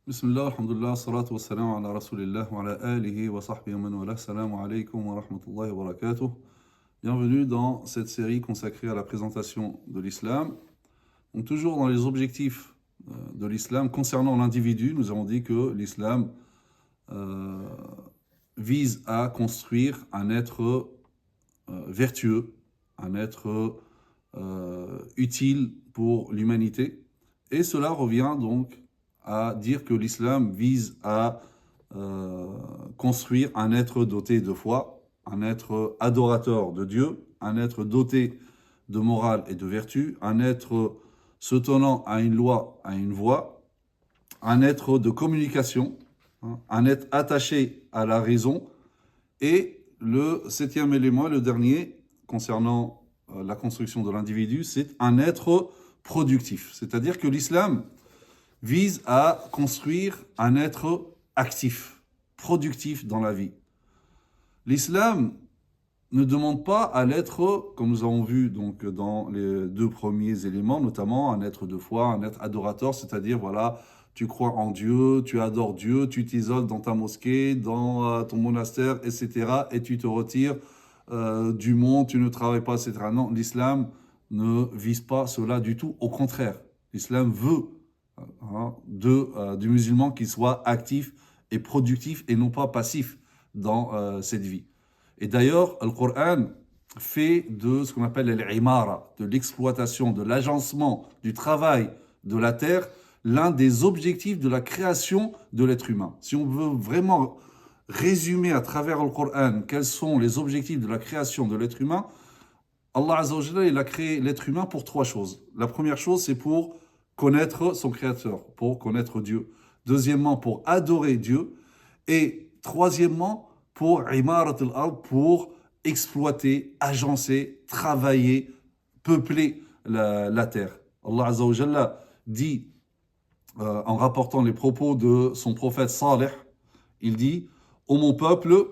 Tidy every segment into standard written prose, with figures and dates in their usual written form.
Bismillah, alhamdulillah, salatu wa salam ala rasulillah wa ala alihi wa sahbihi wa man wala. Salam alaykum wa rahmatullahi wa barakatuh. Bienvenue dans cette série consacrée à la présentation de l'islam. Donc toujours dans les objectifs de l'islam concernant l'individu, nous avons dit que l'islam vise à construire un être vertueux, un être utile pour l'humanité. Et cela revient donc à dire que l'islam vise à construire un être doté de foi, un être adorateur de Dieu, un être doté de morale et de vertu, un être se tenant à une loi, à une voie, un être de communication, un être attaché à la raison. Et le septième élément, le dernier, concernant la construction de l'individu, c'est un être productif. C'est-à-dire que l'islam vise à construire un être actif, productif dans la vie. L'islam ne demande pas à l'être, comme nous avons vu donc dans les deux premiers éléments, notamment un être de foi, un être adorateur, c'est-à-dire voilà, tu crois en Dieu, tu adores Dieu, tu t'isoles dans ta mosquée, dans ton monastère, etc. et tu te retires du monde, tu ne travailles pas, etc. Non, l'islam ne vise pas cela du tout. Au contraire, l'islam veut du musulman qui soit actif et productif et non pas passif dans cette vie. Et d'ailleurs, le Coran fait de ce qu'on appelle l'imara, de l'exploitation, de l'agencement, du travail de la terre, l'un des objectifs de la création de l'être humain. Si on veut vraiment résumer à travers le Coran quels sont les objectifs de la création de l'être humain, Allah Azza wa Jalla, il a créé l'être humain pour trois choses. La première chose, c'est pour connaître son créateur, pour connaître Dieu. Deuxièmement, pour adorer Dieu. Et troisièmement, pour imarat al-ard, pour exploiter, agencer, travailler, peupler la terre. Allah Azza wa Jalla dit, en rapportant les propos de son prophète Salih, il dit, ô mon peuple,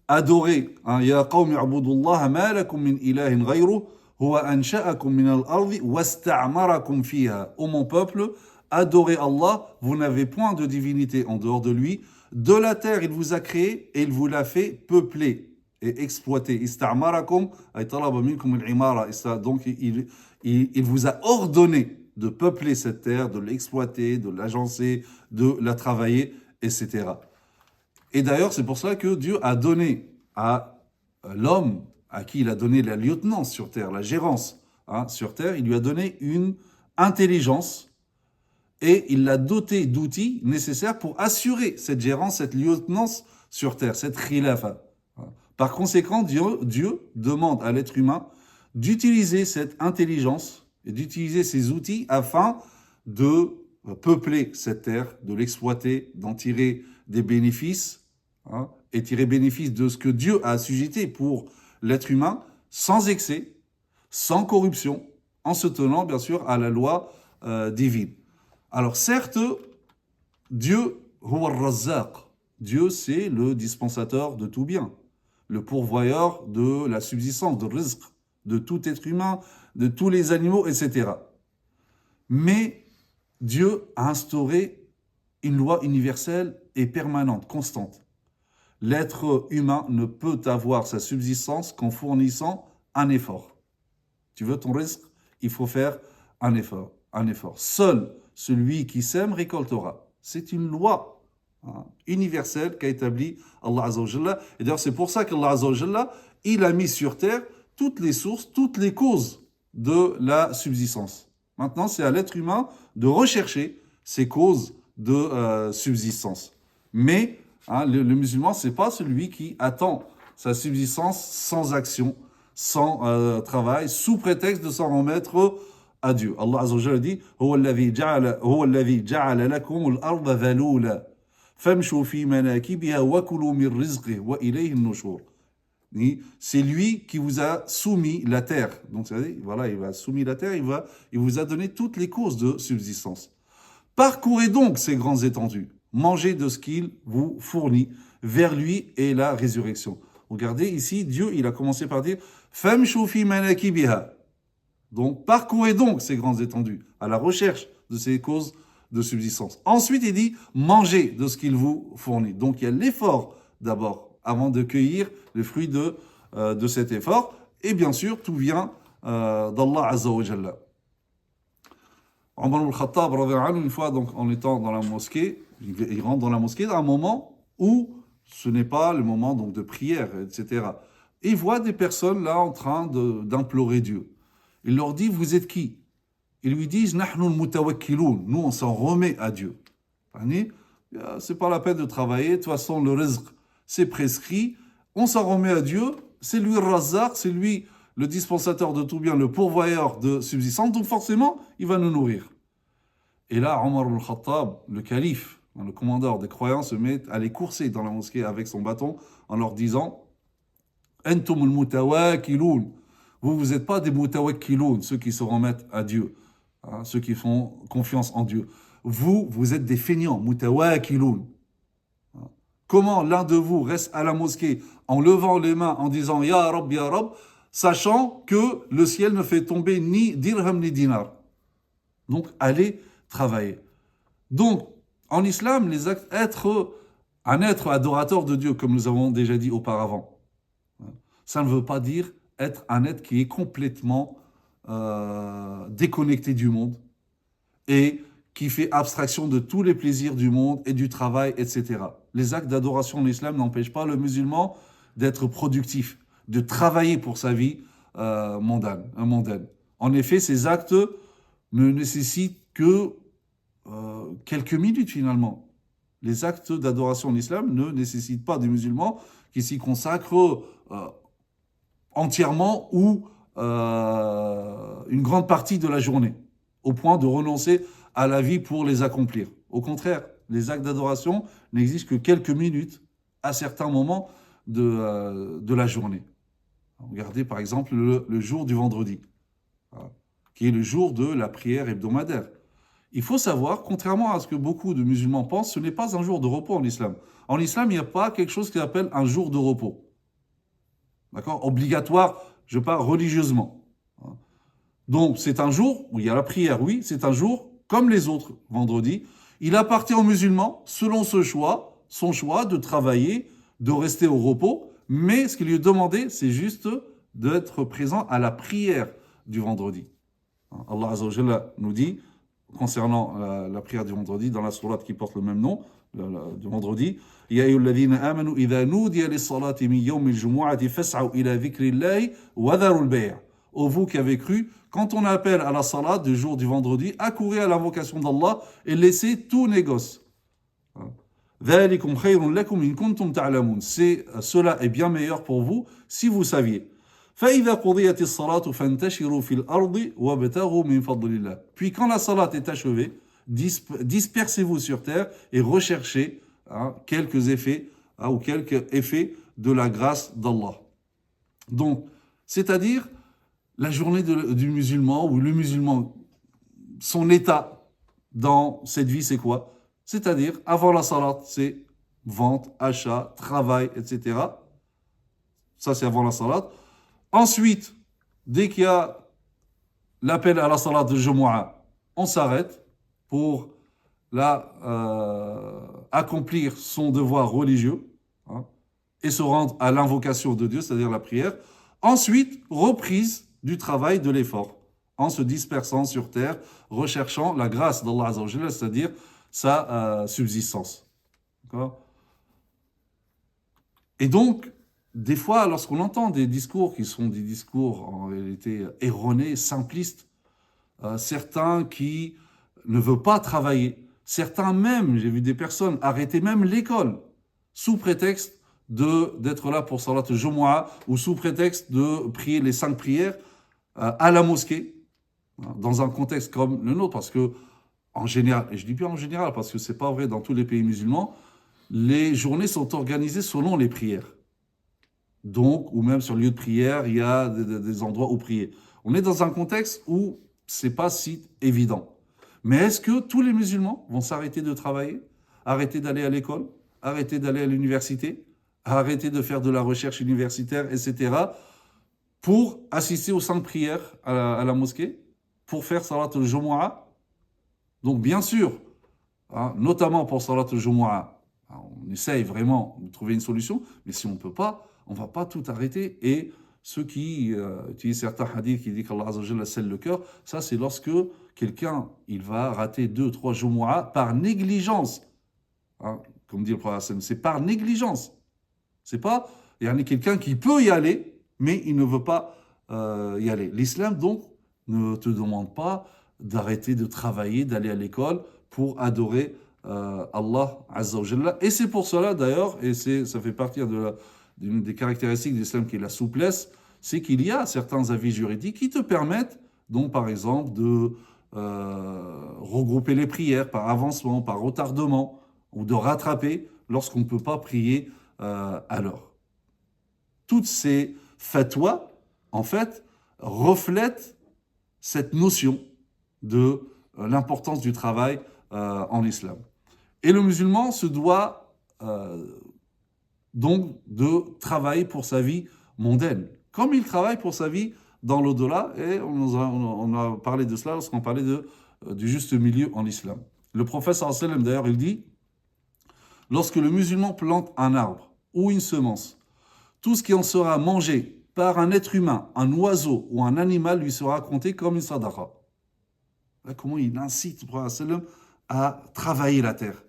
adorez, ya qawmi abudullah ma lakum min ilahin ghayruh, Ô mon peuple, adorez Allah, vous n'avez point de divinité en dehors de lui. De la terre, il vous a créé et il vous l'a fait peupler et exploiter. Donc, il vous a ordonné de peupler cette terre, de l'exploiter, de l'agencer, de la travailler, etc. Et d'ailleurs, c'est pour cela que Dieu a donné à l'homme, à qui il a donné la lieutenance sur terre, la gérance sur terre, il lui a donné une intelligence et il l'a doté d'outils nécessaires pour assurer cette gérance, cette lieutenance sur terre, cette khilafa. Par conséquent, Dieu demande à l'être humain d'utiliser cette intelligence et d'utiliser ces outils afin de peupler cette terre, de l'exploiter, d'en tirer des bénéfices et tirer bénéfice de ce que Dieu a assujetti pour l'être humain, sans excès, sans corruption, en se tenant bien sûr à la loi divine. Alors certes, Dieu, Dieu c'est le dispensateur de tout bien, le pourvoyeur de la subsistance, de rizq, de tout être humain, de tous les animaux, etc. Mais Dieu a instauré une loi universelle et permanente, constante. L'être humain ne peut avoir sa subsistance qu'en fournissant un effort. Tu veux ton risque, il faut faire un effort. Seul celui qui sème récoltera. C'est une loi universelle qu'a établie Allah Azza wa Jalla. Et d'ailleurs, c'est pour ça qu'Allah Azza wa Jalla, il a mis sur terre toutes les sources, toutes les causes de la subsistance. Maintenant, c'est à l'être humain de rechercher ces causes de subsistance. Mais le musulman, c'est pas celui qui attend sa subsistance sans action, sans travail, sous prétexte de s'en remettre à Dieu. Allah Azza wa Jalla dit هو الذي جعل لكم الأرض ذلولا فامشوا في مناكبها وكلوا من رزقه وإليه النشور. C'est lui qui vous a soumis la terre. Donc, voilà, il a soumis la terre, il vous a donné toutes les causes de subsistance. Parcourez donc ces grandes étendues. Mangez de ce qu'il vous fournit. Vers lui est la résurrection. Regardez ici, Dieu, il a commencé par dire Famshu fi manakibiha. Donc, parcourez donc ces grandes étendues à la recherche de ces causes de subsistance. Ensuite, il dit mangez de ce qu'il vous fournit. Donc il y a l'effort d'abord, avant de cueillir les fruits de cet effort. Et bien sûr, tout vient d'Allah Azza wa Jalla. Omar al-Khattab, une fois, donc, en étant dans la mosquée, il rentre dans la mosquée à un moment où ce n'est pas le moment donc, de prière, etc. Et il voit des personnes là en train d'implorer Dieu. Il leur dit, vous êtes qui? Ils lui disent, Nahnu al-mutawakkiloun. Nous, on s'en remet à Dieu. C'est pas la peine de travailler. De toute façon, le rizq, c'est prescrit. On s'en remet à Dieu. C'est lui le Razzaq, c'est lui le dispensateur de tout bien, le pourvoyeur de subsistance. Donc forcément, il va nous nourrir. Et là, Omar al-Khattab, le calife, le commandeur des croyants, se met à les courser dans la mosquée avec son bâton en leur disant « Antum al-mutawakkiloun » Vous n'êtes pas des mutawakkiloun, ceux qui se remettent à Dieu, ceux qui font confiance en Dieu. Vous êtes des feignants, mutawakkiloun. Comment l'un de vous reste à la mosquée en levant les mains, en disant « Ya Rab, Ya Rab », sachant que le ciel ne fait tomber ni dirham ni dinar. Donc, allez travailler. Donc, en islam, un être adorateur de Dieu, comme nous avons déjà dit auparavant, ça ne veut pas dire être un être qui est complètement déconnecté du monde et qui fait abstraction de tous les plaisirs du monde et du travail, etc. Les actes d'adoration en islam n'empêchent pas le musulman d'être productif, de travailler pour sa vie mondaine. En effet, ces actes ne nécessitent que quelques minutes finalement. Les actes d'adoration en islam ne nécessitent pas des musulmans qui s'y consacrent entièrement ou une grande partie de la journée, au point de renoncer à la vie pour les accomplir. Au contraire, les actes d'adoration n'existent que quelques minutes à certains moments de la journée. Regardez par exemple le jour du vendredi, qui est le jour de la prière hebdomadaire. Il faut savoir, contrairement à ce que beaucoup de musulmans pensent, ce n'est pas un jour de repos en islam. En islam, il n'y a pas quelque chose qui s'appelle un jour de repos. D'accord? Obligatoire, je parle religieusement. Donc, c'est un jour où il y a la prière, oui, c'est un jour comme les autres vendredis. Il appartient aux musulmans, selon son choix de travailler, de rester au repos, mais ce qui lui est demandé, c'est juste d'être présent à la prière du vendredi. Allah Azza wa Jalla nous dit, concernant la prière du vendredi, dans la sourate qui porte le même nom, du vendredi, Ya ayyuhalladhina amanu idha nudiya lis-salati min yawmil jumu'ati fas'au ila dhikrillahi wa dharul bay'. Ô vous qui avez cru, quand on appelle à la salat du jour du vendredi, accourez à l'invocation d'Allah et laissez tout négoce. Dhalikum khayrun lakum in kuntum ta'lamun. Cela est bien meilleur pour vous si vous saviez. فَإِذَا قُضِيَتِ الصَّلَاةُ فَانْتَشِرُوا فِي الْأَرْضِ وَابْتَغُوا مِنْ فَضْلِ اللَّهِ. Puis quand la salat est achevée, dispersez-vous sur terre et recherchez quelques effets ou quelques effets de la grâce d'Allah. Donc, c'est-à-dire la journée du musulman ou le musulman, son état dans cette vie, c'est quoi? C'est-à-dire, avant la salat, c'est vente, achat, travail, etc. Ça, c'est avant la salat. Ensuite, dès qu'il y a l'appel à la salat de Jumu'ah, on s'arrête pour accomplir son devoir religieux et se rendre à l'invocation de Dieu, c'est-à-dire la prière. Ensuite, reprise du travail, de l'effort, en se dispersant sur terre, recherchant la grâce d'Allah Azza wa Jalla, c'est-à-dire sa subsistance. D'accord ? Et donc, des fois, lorsqu'on entend des discours qui sont des discours en réalité erronés, simplistes, certains qui ne veulent pas travailler, certains même, j'ai vu des personnes arrêter même l'école sous prétexte d'être là pour Salat al-Jumu'ah ou sous prétexte de prier les 5 prières à la mosquée, dans un contexte comme le nôtre, parce que en général, et je dis bien en général parce que c'est pas vrai dans tous les pays musulmans, les journées sont organisées selon les prières. Donc, ou même sur le lieu de prière, il y a des endroits où prier. On est dans un contexte où c'est pas si évident. Mais est-ce que tous les musulmans vont s'arrêter de travailler, arrêter d'aller à l'école, arrêter d'aller à l'université, arrêter de faire de la recherche universitaire, etc., pour assister aux 5 prières à la mosquée, pour faire Salat al-Jumu'ah? Donc, bien sûr, hein, notamment pour Salat al-Jumu'ah. On essaye vraiment de trouver une solution, mais si on ne peut pas, on ne va pas tout arrêter. Et ceux qui utilisent certains hadiths qui disent qu'Allah Azza wa Jalla scelle le cœur, ça c'est lorsque quelqu'un il va rater 2-3 Jumu'ah par négligence. Hein, comme dit le prophète, c'est par négligence. C'est pas, il y a quelqu'un qui peut y aller, mais il ne veut pas y aller. L'islam, donc, ne te demande pas d'arrêter de travailler, d'aller à l'école pour adorer Allah Azza wa Jalla. Et c'est pour cela, d'ailleurs, et ça fait partie d'une des caractéristiques de l'islam qui est la souplesse, c'est qu'il y a certains avis juridiques qui te permettent, donc, par exemple, de regrouper les prières par avancement, par retardement, ou de rattraper lorsqu'on ne peut pas prier à l'heure. Toutes ces fatwas, en fait, reflètent cette notion de l'importance du travail en islam. Et le musulman se doit donc de travailler pour sa vie mondaine, comme il travaille pour sa vie dans l'au-delà, et on a parlé de cela lorsqu'on parlait du juste milieu en islam. Le prophète sallallahu alayhi wa sallam, d'ailleurs, il dit, lorsque le musulman plante un arbre ou une semence, tout ce qui en sera mangé par un être humain, un oiseau ou un animal lui sera compté comme une sadaqa. Là, comment il incite le prophète à travailler la terre.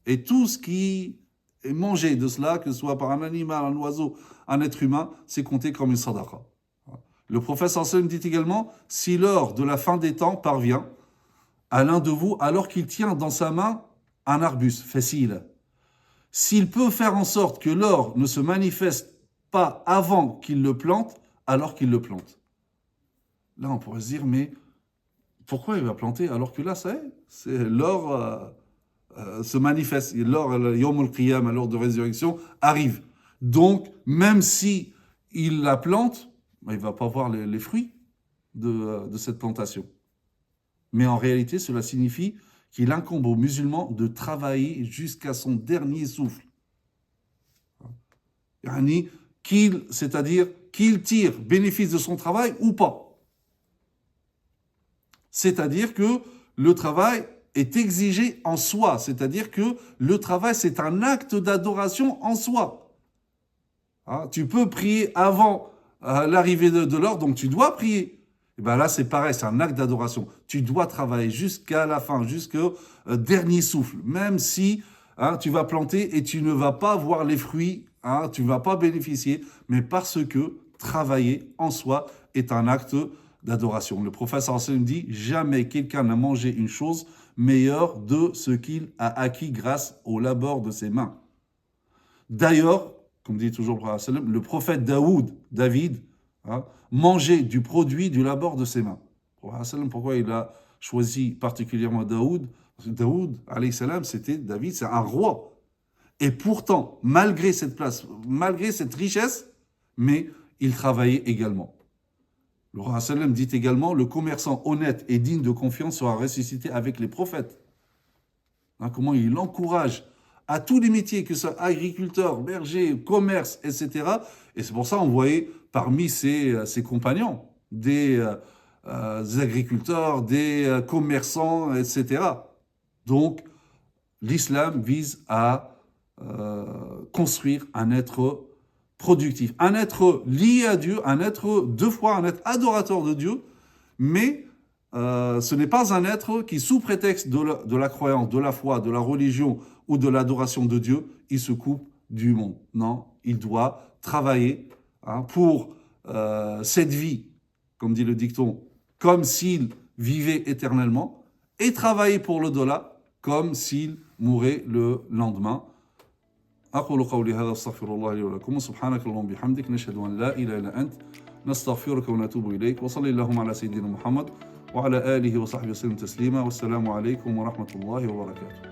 Et tout ce qui est mangé de cela, que ce soit par un animal, un oiseau, un être humain, c'est compté comme une sadaqa. Le prophète sallallahu dit également, si l'heure de la fin des temps parvient à l'un de vous alors qu'il tient dans sa main un arbuste, facile, s'il peut faire en sorte que l'or ne se manifeste pas avant qu'il le plante, alors qu'il le plante. Là, on pourrait se dire, mais pourquoi il va planter alors que là, ça y est, l'or se manifeste. L'or, Yawm al-Qiyam, l'heure de résurrection, arrive. Donc, même si il la plante, il ne va pas voir les fruits de cette plantation. Mais en réalité, cela signifie qu'il incombe aux musulmans de travailler jusqu'à son dernier souffle. C'est-à-dire qu'il tire bénéfice de son travail ou pas. C'est-à-dire que le travail est exigé en soi. C'est-à-dire que le travail, c'est un acte d'adoration en soi. Tu peux prier avant l'arrivée de l'heure, donc tu dois prier. Et bien là, c'est pareil, c'est un acte d'adoration. Tu dois travailler jusqu'à la fin, jusqu'au dernier souffle. Même si tu vas planter et tu ne vas pas voir les fruits, tu ne vas pas bénéficier, mais parce que travailler en soi est un acte d'adoration. Le prophète sallallahu alayhi wa sallam dit « Jamais quelqu'un n'a mangé une chose meilleure de ce qu'il a acquis grâce au labeur de ses mains. » D'ailleurs, comme dit toujours le prophète sallallahu alayhi wa sallam, le prophète David, mangeait du produit du labeur de ses mains. Le prophète sallallahu alayhi wa sallam, pourquoi il a choisi particulièrement Daoud? Parce que Daoud, alayhi salam, David, c'est un roi. Et pourtant, malgré cette place, malgré cette richesse, mais il travaillait également. Le prophète sallam dit également, le commerçant honnête et digne de confiance sera ressuscité avec les prophètes. Comment il encourage à tous les métiers, que ce soit agriculteur, berger, commerce, etc. Et c'est pour ça qu'on voyait parmi ses compagnons des agriculteurs, des commerçants, etc. Donc, l'islam vise à construire un être productif, un être lié à Dieu, un être un être adorateur de Dieu, mais ce n'est pas un être qui, sous prétexte de la croyance, de la foi, de la religion ou de l'adoration de Dieu, il se coupe du monde. Non, il doit travailler pour cette vie, comme dit le dicton, comme s'il vivait éternellement, et travailler pour l'au-delà, comme s'il mourait le lendemain. أقول قولي هذا أستغفر الله لي ولكم سبحانك اللهم بحمدك نشهد أن لا إله إلا أنت نستغفرك ونتوب إليك وصلي اللهم على سيدنا محمد وعلى آله وصحبه وسلم تسليما والسلام عليكم ورحمة الله وبركاته.